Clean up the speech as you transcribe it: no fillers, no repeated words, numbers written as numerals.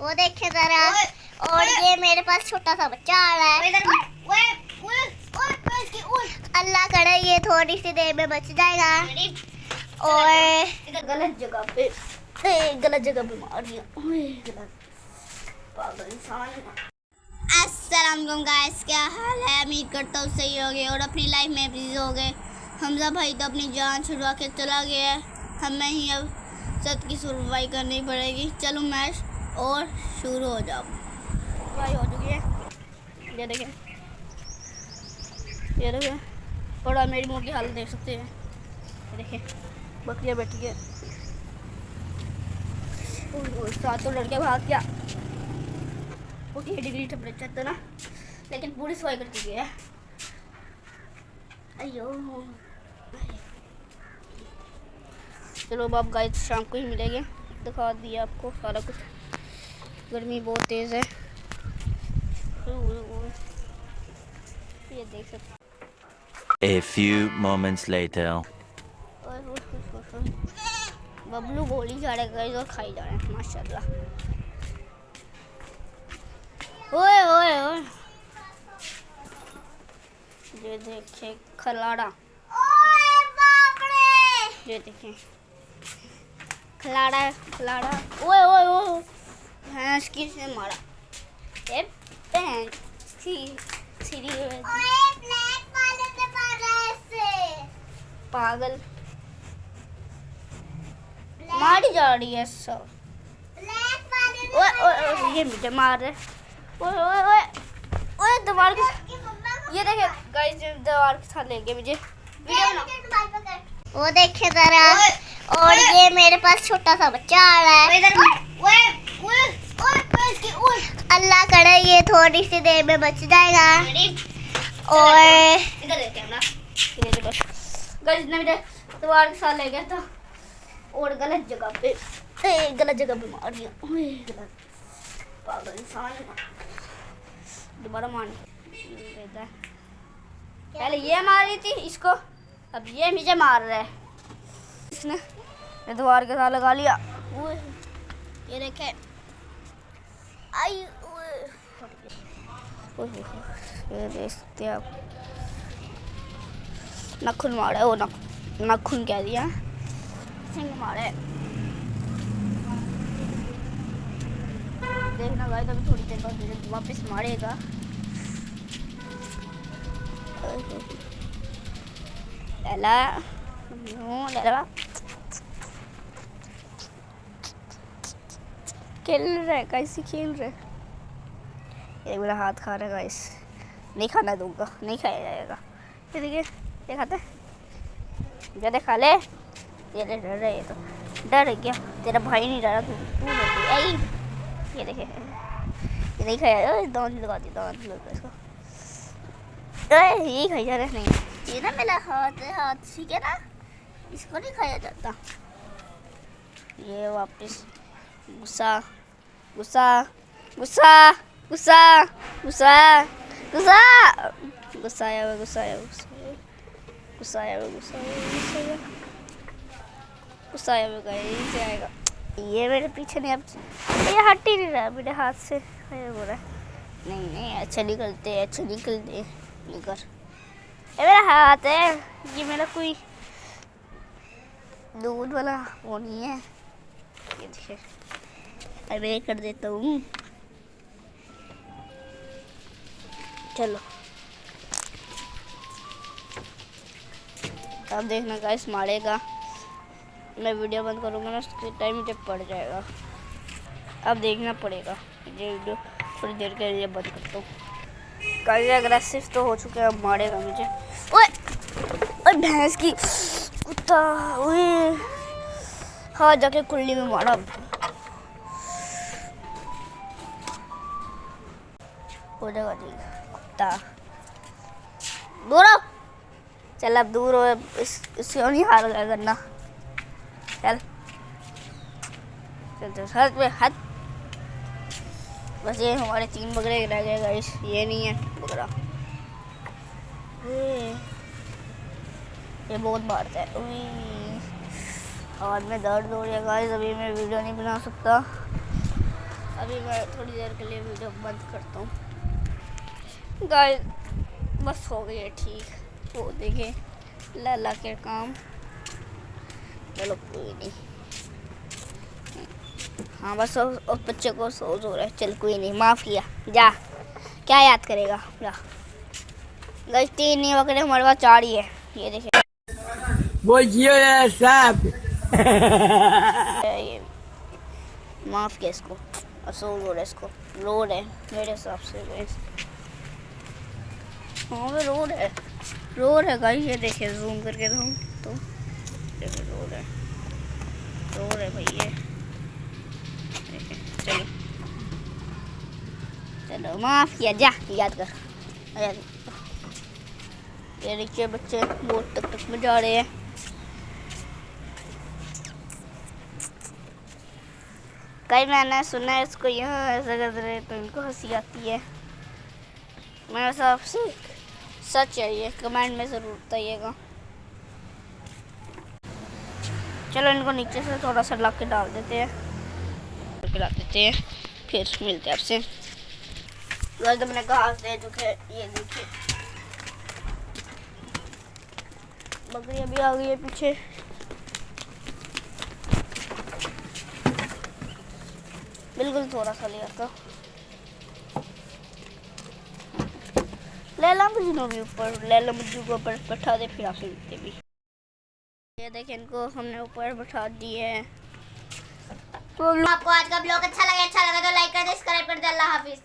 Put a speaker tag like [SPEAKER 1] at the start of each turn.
[SPEAKER 1] वो देखे जरा। और ये मेरे पास छोटा सा बच्चा आ रहा है। अल्लाह करे ये थोड़ी सी देर में बच जाएगा। और
[SPEAKER 2] गलत जगह पे मार दिया। पागल इंसान।
[SPEAKER 1] अस्सलाम वालेकुम गाइस, क्या हाल है? उम्मीद करता हूँ सही हो गए और अपनी लाइफ में बिजी हो गए। हमजा भाई तो अपनी जान छुड़वा के चला गया है, हमें ही अब सत की सुनवाई करनी पड़ेगी। चलो मैच और शुरू हो जाओ।
[SPEAKER 2] भाई हो चुकी है, ये देखें, ये देखें। थोड़ा मेरी मुँह की हालत देख सकते हैं। ये देखें, बकरियाँ बैठी है। सातों लड़के भाग गया। 48 डिग्री टेम्परेचर था ना, लेकिन पूरी सफाई कर चुकी है। अयो चलो अब आप गाइस शाम को ही मिलेंगे। दिखा दिया आपको सारा कुछ। गर्मी बहुत तेज़ है, ये देख सकते।
[SPEAKER 3] A few moments later.
[SPEAKER 2] Bablu गोली जा रहे हैं और खाई जा रहे हैं माशाल्लाह। ओए ओए ओए, ये देखे खलाड़ा। ये देखें खलाड़ा खलाड़ा। ओए ओए ओए, भैंस किसने मारा? ये भैंस पागल मारी जा रही है सब। ओए ओए ओए, ये मुझे मार रहे। ओए ओए ओए ओए, दीवार के, ये देखे गाइस, दीवार के साथ ले गए मुझे। वीडियो बना।
[SPEAKER 1] वो देखे जरा। और ये मेरे पास छोटा सा बच्चा आ रहा है। अल्लाह करे ये थोड़ी सी देर में बच जाएगा। और
[SPEAKER 2] इधर देख कैमरा, ये बस गाइस ने मुझे दीवार के साथ ले गया था और गलत जगह पे मार दिया। गलत पागल इंसान। दोबारा मारने पहले ये मारी थी इसको, अब ये मुझे मार रहा है। इसने द्वार के साथ लगा लिया। ये देखे, आई ये देख सकते आप, नाखून मारे। वो नाखून कह दिया, सिंग मारे। देखना गाइस, अभी थोड़ी देर बाद वापस मारेगा। लैला खेल रहे, कैसे खेल रहे। ये मेरा हाथ खा रहा है गाइस, नहीं खाना दूंगा, नहीं खाया जाएगा। ये देखिए, ये खाते ज़्यादा खा ले। ये डर रहा है, तो डर गया। तेरा भाई नहीं डरा, तू ये देखे, ये नहीं खाया। दांत लगा दी, दांत लगा इसको। यही खाई जा रहा है। नहीं, ये ना मेरा हाथ ठीक है ना, इसको नहीं खाया जाता। ये वापस गुस्सा गुस्सा गुस्सा गुस्सा गुस्सा गुस्सा गुस्सा आया, गुस्सा आया, गुस्सा आया, गुस्सा आया, गुस्सा आएगा। ये मेरे पीछे नहीं, अब ये हट ही नहीं रहा मेरे हाथ से। बोल रहा है नहीं अच्छा निकलते निकर। ये मेरा हाथ है, ये मेरा कोई दूध वाला वो नहीं है। ये देखिए, अरे कर देता हूँ। चलो अब देखना गाइस मारेगा। मैं वीडियो बंद करूँगा ना, उसके टाइम मुझे पड़ जाएगा। अब देखना पड़ेगा। ये वीडियो थोड़ी देर के लिए बंद करता हूँ। गाइस अग्रेसिव तो हो चुके हैं, अब मारेगा मुझे। ओए ओए, भैंस की कुत्ता। ओए हाँ, जाके कुल्ली में मारा। हो जाएगा ठीक, कुत्ता दूर हो। चल अब दूर हो, इससे नहीं हार गया करना। चल चल चल, हाथ पे हाथ। बस ये हमारे 3 बकरे रह गए गाइस, ये नहीं है बकरा। ये बहुत मारता है। हाथ में दर्द हो रहा है गाइस, अभी मैं वीडियो नहीं बना सकता। अभी मैं थोड़ी देर के लिए वीडियो बंद करता हूँ। गाइस बस हो गई है ठीक। वो देखें लाला के काम। चलो कोई नहीं। हाँ बस उस बच्चे को सोच हो रहा है। चल कोई नहीं, माफ़ किया। जा, क्या याद करेगा। जा गाइस 3 नहीं पकड़े, हमारे पास 4 ही है। ये देखें
[SPEAKER 4] वो जियो यार साहब।
[SPEAKER 2] ये माफ़ किया इसको। अफसोस हो रहा है इसको। रोड है मेरे हिसाब से। हाँ वो रोड है गाइस। ये देखिए जूम करके तो देखिए रोड है भाई। ये देखिए। चलो चलो माफ़ किया। जा याद कर। ये देखिए बच्चे बोट तक में जा रहे हैं। कई मैंने सुना है इसको यहाँ ऐसा कर रहे तो इनको हंसी आती है। मेरे हिसाब से सच है ये। कमेंट में ज़रूर बताइएगा। चलो इनको नीचे से थोड़ा सा ला के डाल देते हैं, पिला देते हैं, फिर मिलते हैं आपसे। तो मैंने घास दे चुके। ये देखिए बकरी अभी आ गई है पीछे। बिल्कुल थोड़ा सा लिया था। लैला मजनू भी ऊपर, लैला मजनू को ऊपर बैठा दे, फिर आपसे मिलते भी। ये देखें इनको हमने ऊपर बैठा दिए है।
[SPEAKER 1] तो आपको आज का ब्लॉग अच्छा लगा तो लाइक कर दे, सब्सक्राइब कर दे। अल्लाह हाफिज।